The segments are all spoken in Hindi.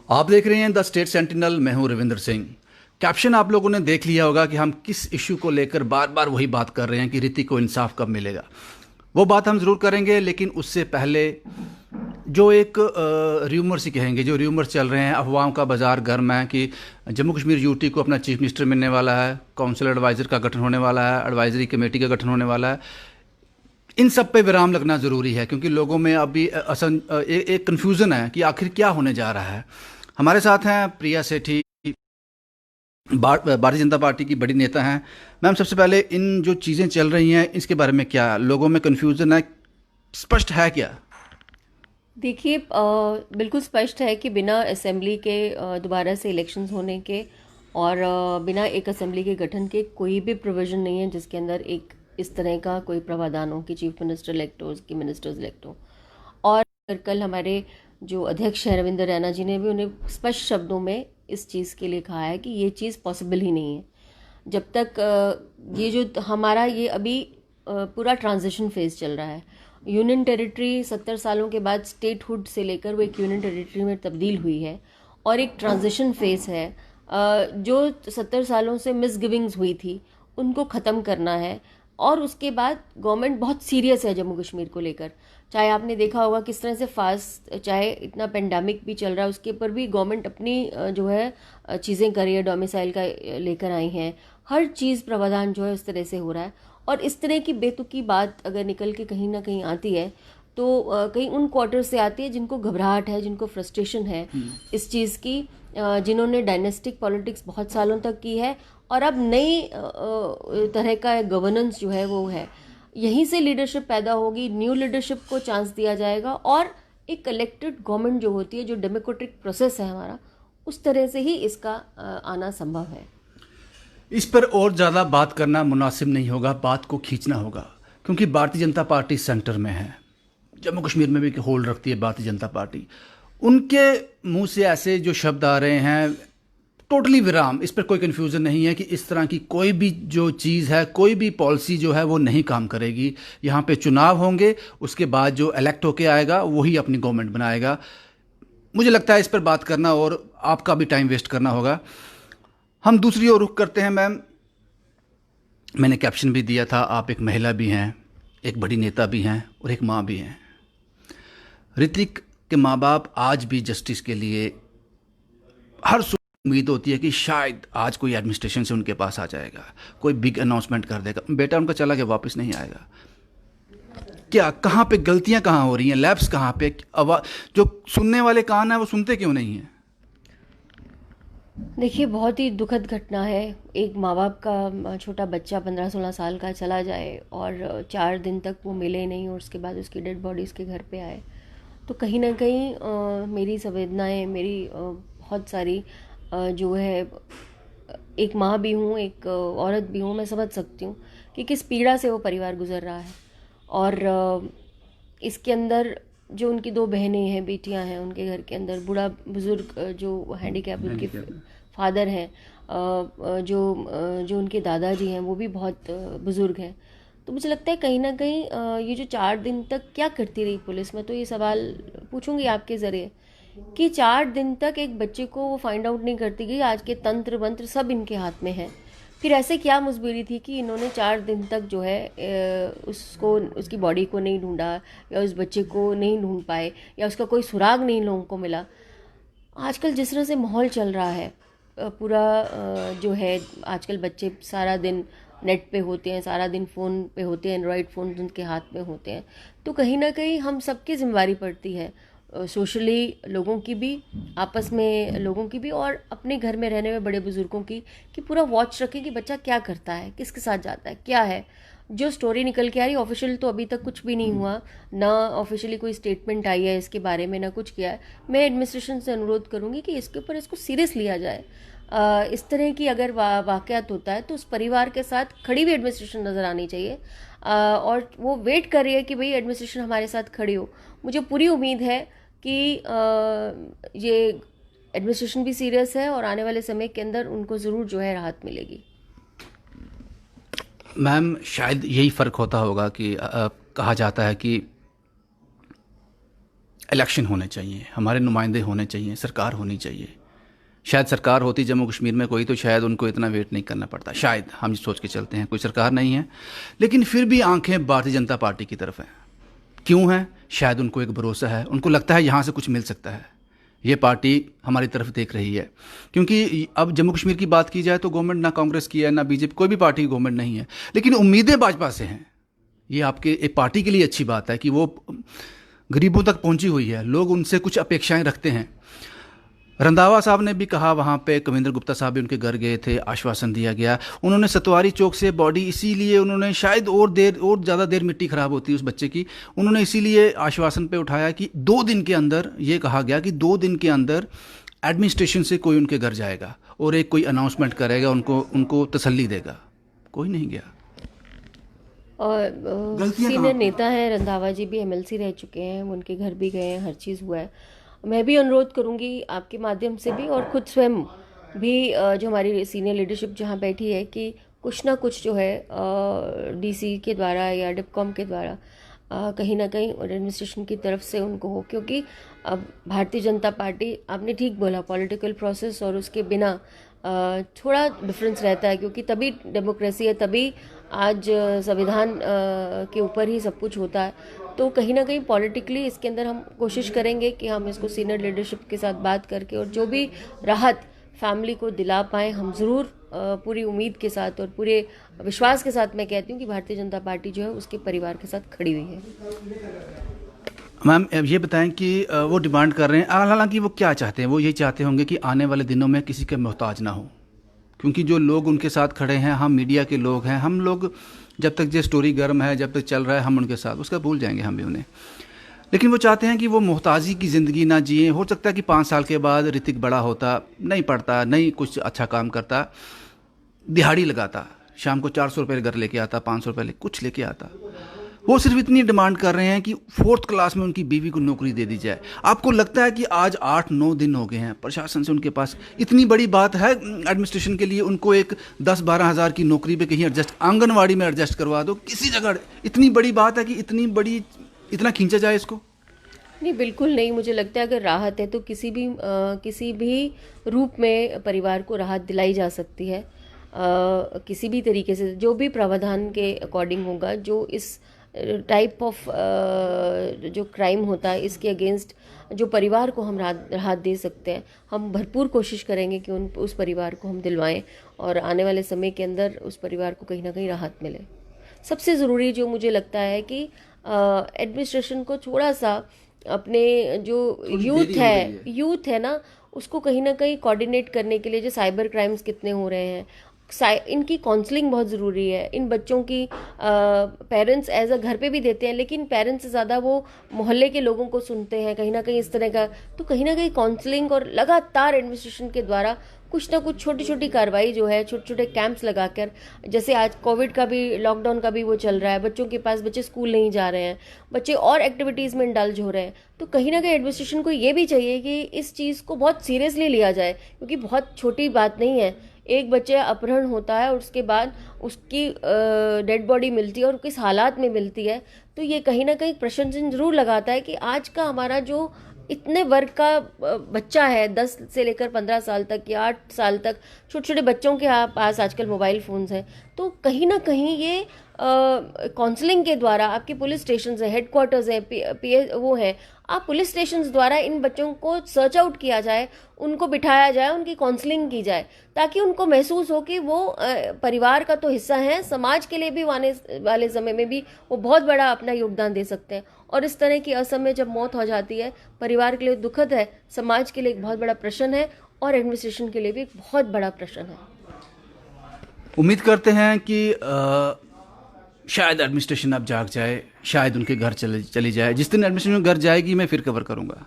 आप देख रहे हैं द स्टेट सेंटिनल। मैं हूं रविंद्र सिंह। कैप्शन आप लोगों ने देख लिया होगा कि हम किस इशू को लेकर बार बार वही बात कर रहे हैं कि ऋतिक को इंसाफ कब मिलेगा। वो बात हम ज़रूर करेंगे, लेकिन उससे पहले जो एक र्यूमर सी कहेंगे, जो र्यूमर चल रहे हैं, अफवाहों का बाज़ार गर्म है कि जम्मू कश्मीर यूटी को अपना चीफ मिनिस्टर मिलने वाला है, काउंसिल एडवाइज़र का गठन होने वाला है, एडवाइजरी कमेटी का गठन होने वाला है। इन सब पे विराम लगना ज़रूरी है, क्योंकि लोगों में अभी एक कन्फ्यूज़न है कि आखिर क्या होने जा रहा है। हमारे साथ हैं प्रिया सेठी, भारतीय जनता पार्टी की बड़ी नेता हैं। मैम, सबसे पहले इन जो चीज़ें चल रही हैं इसके बारे में क्या लोगों में कन्फ्यूज़न है, स्पष्ट है क्या? देखिए, बिल्कुल स्पष्ट है कि बिना असेंबली के दोबारा से इलेक्शंस होने के और बिना एक असेंबली के गठन के कोई भी प्रोविज़न नहीं है जिसके अंदर एक इस तरह का कोई प्रावधान हो कि चीफ मिनिस्टर इलेक्ट हो, उसकी मिनिस्टर्स इलेक्ट हो। और कल हमारे जो अध्यक्ष हैं रविंद्र रैना जी ने भी उन्हें स्पष्ट शब्दों में इस चीज़ के लिए कहा है कि ये चीज़ पॉसिबल ही नहीं है जब तक ये जो हमारा ये अभी पूरा ट्रांजिशन फेज चल रहा है। यूनियन टेरिटरी 70 सालों के बाद स्टेटहुड से लेकर वो एक यूनियन टेरिटरी में तब्दील हुई है और एक ट्रांजिशन फेज है। जो 70 सालों से मिसगिविंग्स हुई थी उनको ख़त्म करना है और उसके बाद गवर्नमेंट बहुत सीरियस है जम्मू कश्मीर को लेकर। चाहे आपने देखा होगा किस तरह से फास्ट, चाहे इतना पेंडेमिक भी चल रहा है उसके ऊपर भी गवर्नमेंट अपनी जो है चीज़ें कर रही है, डोमिसाइल का लेकर आई हैं। हर चीज़ प्रावधान जो है उस तरह से हो रहा है और इस तरह की बेतुकी बात अगर निकल के कहीं ना कहीं आती है तो कहीं उन क्वार्टर से आती है जिनको घबराहट है, जिनको फ्रस्ट्रेशन है इस चीज़ की, जिन्होंने डायनेस्टिक पॉलिटिक्स बहुत सालों तक की है और अब नई तरह का गवर्नेंस जो है वो है। यहीं से लीडरशिप पैदा होगी, न्यू लीडरशिप को चांस दिया जाएगा और एक इलेक्टेड गवर्नमेंट जो होती है, जो डेमोक्रेटिक प्रोसेस है हमारा, उस तरह से ही इसका आना संभव है। इस पर और ज़्यादा बात करना मुनासिब नहीं होगा, बात को खींचना होगा, क्योंकि भारतीय जनता पार्टी सेंटर में है। जम्मू कश्मीर में भी होल्ड रखती है भारतीय जनता पार्टी। उनके मुंह से ऐसे जो शब्द आ रहे हैं, टोटली विराम। इस पर कोई कन्फ्यूज़न नहीं है कि इस तरह की कोई भी जो चीज़ है, कोई भी पॉलिसी जो है वो नहीं काम करेगी। यहाँ पे चुनाव होंगे, उसके बाद जो इलेक्ट होके आएगा वही अपनी गवर्नमेंट बनाएगा। मुझे लगता है इस पर बात करना और आपका भी टाइम वेस्ट करना होगा। हम दूसरी ओर रुख करते हैं। मैम, मैंने कैप्शन भी दिया था, आप एक महिला भी हैं, एक बड़ी नेता भी हैं और एक माँ भी हैं। ऋतिक के माँ बाप आज भी जस्टिस के लिए हर उम्मीद होती है कि शायद आज कोई एडमिनिस्ट्रेशन से उनके पास आ जाएगा, कोई बिग अनाउंसमेंट कर देगा, बेटा उनका चला गया, वापस नहीं आएगा। क्या, कहाँ पे गलतियाँ कहाँ हो रही हैं, लैब्स कहाँ पे, जो सुनने वाले कान हैं वो सुनते क्यों नहीं हैं? देखिए, बहुत ही दुखद घटना है। एक माँ बाप का छोटा बच्चा 15-16 साल का चला जाए और 4 दिन तक वो मिले नहीं और उसके बाद उसकी डेड बॉडी उसके घर पे आए, तो कहीं ना कहीं मेरी संवेदनाएं, मेरी बहुत सारी जो है, एक माँ भी हूँ, एक औरत भी हूँ, मैं समझ सकती हूँ कि किस पीड़ा से वो परिवार गुजर रहा है। और इसके अंदर जो उनकी 2 बहनें हैं, बेटियां हैं, उनके घर के अंदर बूढ़ा बुजुर्ग जो हैंडीकैप उनके फादर हैं, जो उनके दादाजी हैं वो भी बहुत बुजुर्ग हैं। तो मुझे लगता है कहीं ना कहीं ये जो 4 दिन तक क्या करती रही पुलिस, मैं तो ये सवाल पूछूंगी आपके ज़रिए कि 4 दिन तक एक बच्चे को वो फाइंड आउट नहीं करती गई। आज के तंत्र मंत्र सब इनके हाथ में है। फिर ऐसे क्या मजबूरी थी कि इन्होंने 4 दिन तक जो है उसको, उसकी बॉडी को नहीं ढूंढा या उस बच्चे को नहीं ढूंढ पाए या उसका कोई सुराग नहीं लोगों को मिला। आजकल जिस तरह से माहौल चल रहा है, पूरा जो है, आजकल बच्चे सारा दिन नेट पे होते हैं, सारा दिन फ़ोन पे होते हैं, एंड्रॉयड फ़ोन उनके हाथ में होते हैं। तो कहीं ना कहीं हम सबकी जिम्मेवारी पड़ती है, सोशली लोगों की भी, आपस में लोगों की भी और अपने घर में रहने में बड़े बुजुर्गों की, कि पूरा वॉच रखें कि बच्चा क्या करता है, किसके साथ जाता है, क्या है। जो स्टोरी निकल के आ रही, ऑफिशियल तो अभी तक कुछ भी नहीं हुआ, ना ऑफिशियली कोई स्टेटमेंट आई है इसके बारे में, ना कुछ किया है। मैं एडमिनिस्ट्रेशन से अनुरोध करूंगी कि इसके ऊपर इसको सीरियस लिया जाए। इस तरह की अगर वाकयात होता है तो उस परिवार के साथ खड़ी हुई एडमिनिस्ट्रेशन नज़र आनी चाहिए और वो वेट कर रही है कि भाई एडमिनिस्ट्रेशन हमारे साथ खड़ी हो। मुझे पूरी उम्मीद है कि ये एडमिनिस्ट्रेशन भी सीरियस है और आने वाले समय के अंदर उनको ज़रूर जो है राहत मिलेगी। मैम, शायद यही फ़र्क होता होगा कि कहा जाता है कि इलेक्शन होने चाहिए, हमारे नुमाइंदे होने चाहिए, सरकार होनी चाहिए। शायद सरकार होती जम्मू कश्मीर में कोई तो शायद उनको इतना वेट नहीं करना पड़ता, शायद हम सोच के चलते हैं। कोई सरकार नहीं है, लेकिन फिर भी आंखें भारतीय जनता पार्टी की तरफ हैं। क्यों है? शायद उनको एक भरोसा है, उनको लगता है यहाँ से कुछ मिल सकता है, ये पार्टी हमारी तरफ देख रही है। क्योंकि अब जम्मू कश्मीर की बात की जाए तो गवर्नमेंट ना कांग्रेस की है ना बीजेपी, कोई भी पार्टी की गवर्नमेंट नहीं है, लेकिन उम्मीदें भाजपा से हैं। ये आपके एक पार्टी के लिए अच्छी बात है कि वो गरीबों तक पहुंची हुई है, लोग उनसे कुछ अपेक्षाएं रखते हैं। रंधावा साहब ने भी कहा, वहाँ पे कविंद्र गुप्ता साहब भी उनके घर गए थे, आश्वासन दिया गया। उन्होंने सतवारी चौक से बॉडी, इसीलिए उन्होंने शायद और ज़्यादा देर मिट्टी ख़राब होती है उस बच्चे की, उन्होंने इसीलिए आश्वासन पे उठाया कि 2 दिन के अंदर, ये कहा गया कि 2 दिन के अंदर एडमिनिस्ट्रेशन से कोई उनके घर जाएगा और एक कोई अनाउंसमेंट करेगा, उनको तसल्ली देगा। कोई नहीं गया। और सीनियर नेता हैं रंधावा जी, भी एमएलसी रह चुके हैं, उनके घर भी गए हैं, हर चीज़ हुआ है। मैं भी अनुरोध करूंगी आपके माध्यम से भी और खुद स्वयं भी, जो हमारी सीनियर लीडरशिप जहां बैठी है, कि कुछ ना कुछ जो है डीसी के द्वारा या डिपकॉम के द्वारा कहीं ना कहीं और एडमिनिस्ट्रेशन की तरफ से उनको हो। क्योंकि अब भारतीय जनता पार्टी, आपने ठीक बोला, पॉलिटिकल प्रोसेस और उसके बिना थोड़ा डिफरेंस रहता है, क्योंकि तभी डेमोक्रेसी है, तभी आज संविधान के ऊपर ही सब कुछ होता है। तो कहीं ना कहीं पॉलिटिकली इसके अंदर हम कोशिश करेंगे कि हम इसको सीनियर लीडरशिप के साथ बात करके और जो भी राहत फैमिली को दिला पाएँ, हम ज़रूर पूरी उम्मीद के साथ और पूरे विश्वास के साथ मैं कहती हूँ कि भारतीय जनता पार्टी जो है उसके परिवार के साथ खड़ी हुई है। मैम ये बताएं कि वो डिमांड कर रहे हैं, हालांकि वो क्या चाहते हैं? वो ये चाहते होंगे कि आने वाले दिनों में किसी के मोहताज ना हो, क्योंकि जो लोग उनके साथ खड़े हैं, हम मीडिया के लोग हैं, हम लोग जब तक ये स्टोरी गर्म है, जब तक चल रहा है, हम उनके साथ, उसका भूल जाएंगे हम भी उन्हें। लेकिन वो चाहते हैं कि वो मोहताजी की ज़िंदगी ना जिए। हो सकता है कि 5 साल के बाद ऋतिक बड़ा होता, नहीं पढ़ता, नहीं कुछ अच्छा काम करता, दिहाड़ी लगाता, शाम को 400 रुपये घर लेके आता, 500 रुपये कुछ लेके आता। वो सिर्फ इतनी डिमांड कर रहे हैं कि 4th क्लास में उनकी बीवी को नौकरी दे दी जाए। आपको लगता है कि आज 8-9 दिन हो गए हैं, प्रशासन से उनके पास इतनी बड़ी बात है एडमिनिस्ट्रेशन के लिए, उनको एक 10-12 हज़ार की नौकरी पे कहीं एडजस्ट, आंगनवाड़ी में एडजस्ट करवा दो, किसी जगह इतनी बड़ी बात है कि इतना खींचा जाए इसको? नहीं, बिल्कुल नहीं। मुझे लगता है अगर राहत है तो किसी भी रूप में परिवार को राहत दिलाई जा सकती है, किसी भी तरीके से, जो भी प्रावधान के अकॉर्डिंग होगा, जो इस टाइप ऑफ जो क्राइम होता है इसके अगेंस्ट जो परिवार को हम राहत दे सकते हैं, हम भरपूर कोशिश करेंगे कि उस परिवार को हम दिलवाएं और आने वाले समय के अंदर उस परिवार को कहीं ना कहीं राहत मिले। सबसे ज़रूरी जो मुझे लगता है कि एडमिनिस्ट्रेशन को थोड़ा सा अपने जो यूथ है ना, उसको कहीं ना कहीं कोऑर्डिनेट करने के लिए, जो साइबर क्राइम्स कितने हो रहे हैं, इनकी काउंसलिंग बहुत ज़रूरी है। इन बच्चों की पेरेंट्स एज अ घर पे भी देते हैं, लेकिन पेरेंट्स से ज़्यादा वो मोहल्ले के लोगों को सुनते हैं कहीं ना कहीं इस तरह का। तो कहीं ना कहीं काउंसलिंग और लगातार एडमिनिस्ट्रेशन के द्वारा कुछ ना कुछ छोटी छोटी कार्रवाई जो है, छोटे छोटे कैंप्स लगाकर, जैसे आज कोविड का भी, लॉकडाउन का भी वो चल रहा है, बच्चों के पास, बच्चे स्कूल नहीं जा रहे हैं, बच्चे और एक्टिविटीज़ में इंडल्ज हो रहे हैं। तो कहीं ना कहीं एडमिनिस्ट्रेशन को ये भी चाहिए कि इस चीज़ को बहुत सीरियसली लिया जाए, क्योंकि बहुत छोटी बात नहीं है। एक बच्चे अपहरण होता है और उसके बाद उसकी डेड बॉडी मिलती है और किस हालात में मिलती है, तो ये कहीं ना कहीं प्रश्न चिन्ह जरूर लगाता है कि आज का हमारा जो इतने वर्ग का बच्चा है, 10 से लेकर 15 साल तक या 8 साल तक, छोटे छोटे बच्चों के पास आजकल मोबाइल फ़ोन्स हैं। तो कहीं ना कहीं ये काउंसलिंग के द्वारा, आपके पुलिस स्टेशन है, हेडक्वार्टर्स हैं, वो हैं, आप पुलिस स्टेशन द्वारा इन बच्चों को सर्च आउट किया जाए, उनको बिठाया जाए, उनकी काउंसलिंग की जाए, ताकि उनको महसूस हो कि वो परिवार का तो हिस्सा हैं, समाज के लिए भी आने वाले समय में भी वो बहुत बड़ा अपना योगदान दे सकते हैं। और इस तरह की असमय जब मौत हो जाती है, परिवार के लिए दुखद है, समाज के लिए एक बहुत बड़ा प्रश्न है और एडमिनिस्ट्रेशन के लिए भी एक बहुत बड़ा प्रश्न है। उम्मीद करते हैं कि शायद एडमिनिस्ट्रेशन अब जाग जाए, शायद उनके घर चली जाए। जिस दिन एडमिनिस्ट्रेशन घर जाएगी मैं फिर कवर करूँगा,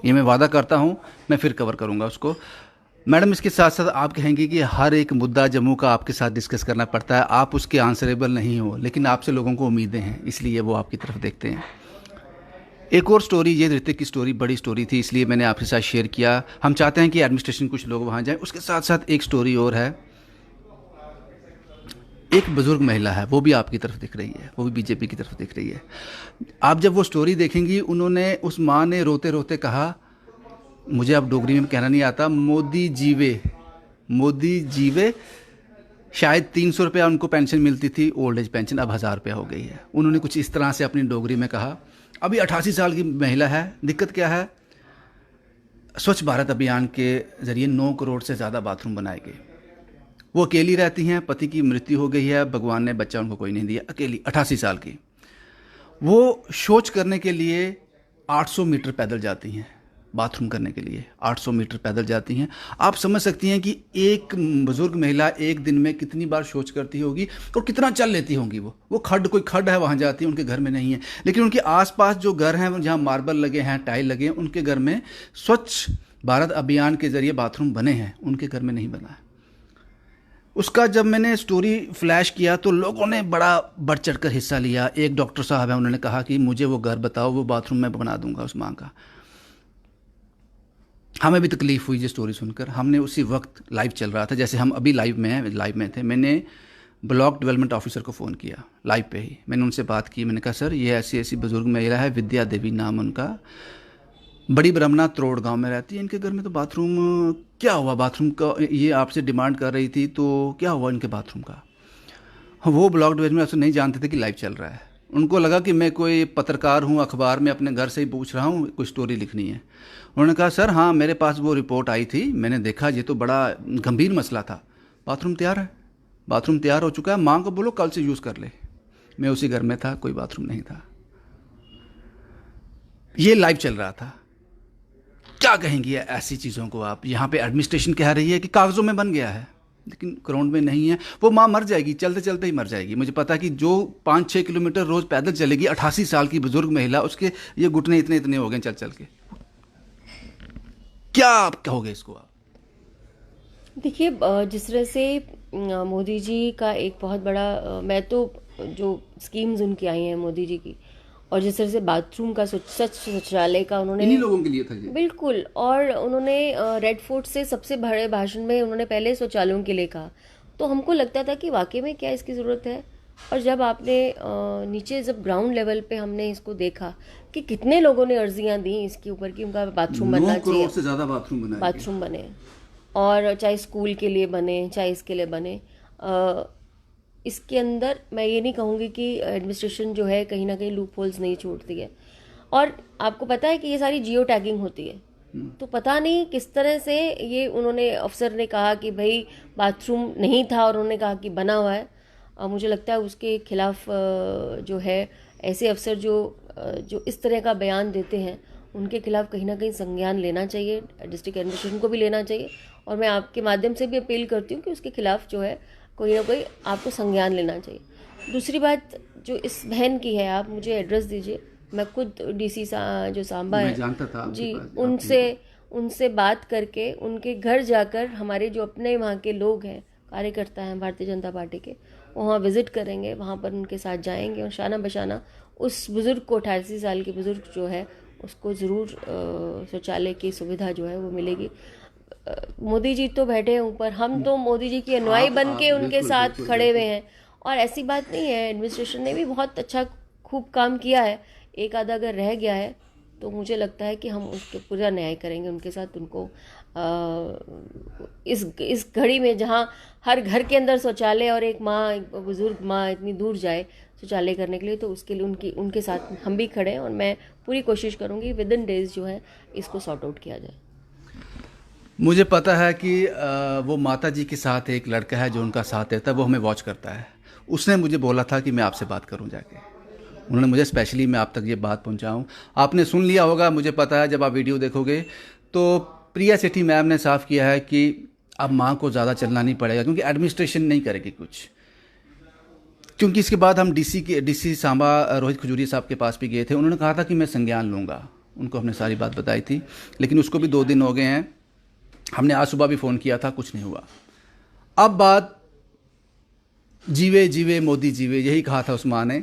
ये मैं वादा करता हूँ, मैं फिर कवर करूँगा उसको। मैडम, इसके साथ साथ आप कहेंगे कि हर एक मुद्दा जम्मू का आपके साथ डिस्कस करना पड़ता है, आप उसके आंसरेबल नहीं हो, लेकिन आपसे लोगों को उम्मीदें हैं, इसलिए वो आपकी तरफ देखते हैं। एक और स्टोरी, ये ऋतिक की स्टोरी बड़ी स्टोरी थी, इसलिए मैंने आपके साथ शेयर किया। हम चाहते हैं कि एडमिनिस्ट्रेशन कुछ लोग वहाँ जाएँ। उसके साथ साथ एक स्टोरी और है। एक बुजुर्ग महिला है, वो भी आपकी तरफ दिख रही है, वो भी बीजेपी की तरफ दिख रही है। आप जब वो स्टोरी देखेंगी, उन्होंने, उस माँ ने रोते रोते कहा, मुझे अब डोगरी में कहना नहीं आता, मोदी जीवे, मोदी जीवे। शायद 300 रुपया उनको पेंशन मिलती थी, ओल्ड एज पेंशन, अब 1000 रुपया हो गई है। उन्होंने कुछ इस तरह से अपनी डोगरी में कहा। अभी 88 साल की महिला है। दिक्कत क्या है? स्वच्छ भारत अभियान के ज़रिए 9 करोड़ से ज़्यादा बाथरूम बनाए गए। वो अकेली रहती हैं, पति की मृत्यु हो गई है, भगवान ने बच्चा उनको कोई नहीं दिया, अकेली 88 साल की। वो शौच करने के लिए 800 मीटर पैदल जाती हैं, बाथरूम करने के लिए 800 मीटर पैदल जाती हैं। आप समझ सकती हैं कि एक बुज़ुर्ग महिला एक दिन में कितनी बार शौच करती होगी और कितना चल लेती होंगी। वो खड्ड, कोई खड्ड है वहाँ जाती है, उनके घर में नहीं है, लेकिन उनके आसपास जो घर हैं जहाँ मार्बल लगे हैं, टाइल लगे हैं, उनके घर में स्वच्छ भारत अभियान के ज़रिए बाथरूम बने हैं, उनके घर में नहीं बना है। उसका जब मैंने स्टोरी फ्लैश किया तो लोगों ने बड़ा बढ़ चढ़ कर हिस्सा लिया। एक डॉक्टर साहब हैं, उन्होंने कहा कि मुझे वो घर बताओ, वो बाथरूम मैं बना दूंगा उस माँ का। हमें भी तकलीफ़ हुई ये स्टोरी सुनकर। हमने उसी वक्त, लाइव चल रहा था, जैसे हम अभी लाइव में थे, मैंने ब्लॉक डेवलपमेंट ऑफिसर को फ़ोन किया लाइव पे ही। मैंने उनसे बात की, मैंने कहा सर ये ऐसी ऐसी बुज़ुर्ग महिला है, विद्या देवी नाम उनका, बड़ी ब्रह्मना त्रोड़ गांव में रहती है, इनके घर में तो बाथरूम, क्या हुआ बाथरूम का, ये आपसे डिमांड कर रही थी, तो क्या हुआ इनके बाथरूम का? वो ब्लॉक डेवलपमेंट ऑफिसर नहीं जानते थे कि लाइव चल रहा है। उनको लगा कि मैं कोई पत्रकार हूँ, अखबार में अपने घर से ही पूछ रहा हूँ, कोई स्टोरी लिखनी है। उन्होंने कहा सर हाँ, मेरे पास वो रिपोर्ट आई थी, मैंने देखा ये तो बड़ा गंभीर मसला था। बाथरूम तैयार है, बाथरूम तैयार हो चुका है, माँ को बोलो कल से यूज़ कर ले। मैं उसी घर में था, कोई बाथरूम नहीं था। ये लाइव चल रहा था। क्या कहेंगी ऐसी चीज़ों को आप? यहाँ पे एडमिनिस्ट्रेशन कह रही है कि कागज़ों में बन गया है, लेकिन ग्राउंड में नहीं है। वो माँ मर जाएगी, चलते चलते ही मर जाएगी। मुझे पता है कि जो 5-6 किलोमीटर रोज़ पैदल चलेगी, 88 साल की बुजुर्ग महिला, उसके ये घुटने इतने इतने हो गए चल चल के। क्या आप कहोगे इसको आप? देखिए, जिस तरह से मोदी जी का एक बहुत बड़ा, मैं तो जो स्कीम्स उनकी आई हैं मोदी जी की, और जिस तरह से बाथरूम का स्वच्छ शौचालय का उन्होंने, इन्हीं लोगों के लिए था ये। बिल्कुल, और उन्होंने रेड फोर्ट से सबसे बड़े भाषण में उन्होंने पहले शौचालयों के लिए कहा, तो हमको लगता था कि वाकई में क्या इसकी ज़रूरत है। और जब आपने नीचे, जब ग्राउंड लेवल पे हमने इसको देखा कि कितने लोगों ने अर्जियां दी इसके ऊपर कि उनका बाथरूम बनना 9 चाहिए, करोड़ से ज़्यादा बाथरूम बने, और चाहे स्कूल के लिए बने, चाहे इसके लिए बने। इसके अंदर मैं ये नहीं कहूँगी कि एडमिनिस्ट्रेशन जो है कहीं ना कहीं लूप होल्स नहीं छोड़ती है। और आपको पता है कि ये सारी जियो टैगिंग होती है, तो पता नहीं किस तरह से ये उन्होंने, अफसर ने कहा कि भाई बाथरूम नहीं था और उन्होंने कहा कि बना हुआ है। मुझे लगता है उसके खिलाफ जो है, ऐसे अफसर जो इस तरह का बयान देते हैं, उनके खिलाफ कहीं ना कहीं संज्ञान लेना चाहिए, डिस्ट्रिक्ट एडमिनिस्ट्रेशन को भी लेना चाहिए। और मैं आपके माध्यम से भी अपील करती हूँ कि उसके खिलाफ जो है कोई ना कोई आपको संज्ञान लेना चाहिए। दूसरी बात जो इस बहन की है, आप मुझे एड्रेस दीजिए, मैं खुद डीसी जो सांबा है जी, उनसे बात करके, उनके घर जाकर, हमारे जो अपने वहाँ के लोग हैं, कार्यकर्ता हैं भारतीय जनता पार्टी के, वहाँ विज़िट करेंगे, वहाँ पर उनके साथ जाएंगे और शाना बशाना उस बुज़ुर्ग को, 88 साल के बुज़ुर्ग जो है, उसको ज़रूर शौचालय की सुविधा जो है वो मिलेगी। मोदी जी तो बैठे हैं ऊपर, हम तो मोदी जी की अनुयायी बन के उनके साथ खड़े हुए हैं। और ऐसी बात नहीं है, एडमिनिस्ट्रेशन ने भी बहुत अच्छा खूब काम किया है। एक आधा अगर रह गया है तो मुझे लगता है कि हम उसके पूरा न्याय करेंगे उनके साथ। उनको इस घड़ी में जहाँ हर घर के अंदर शौचालय, और एक माँ, एक बुज़ुर्ग माँ इतनी दूर जाए शौचालय करने के लिए, तो उसके लिए उनके साथ हम भी खड़े हैं। और मैं पूरी कोशिश करूँगी विद इन डेज जो है इसको सॉर्ट आउट किया जाए। मुझे पता है कि वो माता जी के साथ एक लड़का है जो उनका साथ देता है, वो हमें वॉच करता है। उसने मुझे बोला था कि मैं आपसे बात करूं जाके। उन्होंने मुझे स्पेशली मैं आप तक ये बात पहुंचाऊं। आपने सुन लिया होगा, मुझे पता है, जब आप वीडियो देखोगे तो प्रिया सेठी मैम ने साफ किया है कि अब माँ को ज़्यादा चलना नहीं पड़ेगा, क्योंकि एडमिनिस्ट्रेशन नहीं करेगी कुछ। क्योंकि इसके बाद हम डीसी सांबा रोहित खजूरिया साहब के पास भी गए थे, उन्होंने कहा था कि मैं संज्ञान लूँगा। उनको हमने सारी बात बताई थी, लेकिन उसको भी 2 दिन हो गए हैं। हमने आज सुबह भी फ़ोन किया था, कुछ नहीं हुआ। अब बात जीवे जीवे मोदी जीवे, यही कहा था उस माँ ने।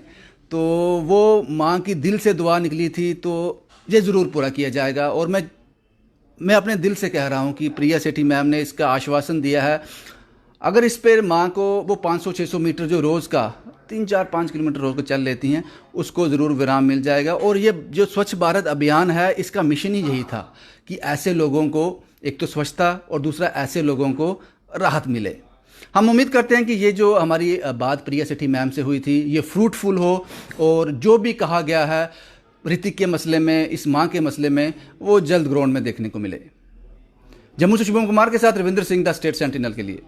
तो वो माँ की दिल से दुआ निकली थी, तो ये ज़रूर पूरा किया जाएगा। और मैं अपने दिल से कह रहा हूँ कि प्रिया सेठी मैम ने इसका आश्वासन दिया है। अगर इस पर माँ को वो 500-600 मीटर जो रोज़ का 3-4-5 किलोमीटर रोज़ को चल लेती हैं, उसको ज़रूर विराम मिल जाएगा। और ये जो स्वच्छ भारत अभियान है, इसका मिशन ही यही था कि ऐसे लोगों को एक तो स्वच्छता और दूसरा ऐसे लोगों को राहत मिले। हम उम्मीद करते हैं कि ये जो हमारी बात प्रिया सेठी मैम से हुई थी, ये फ्रूटफुल हो और जो भी कहा गया है ऋतिक के मसले में, इस माँ के मसले में, वो जल्द ग्राउंड में देखने को मिले। जम्मू से शुभम कुमार के साथ Ravindra Singh, the state sentinel के लिए।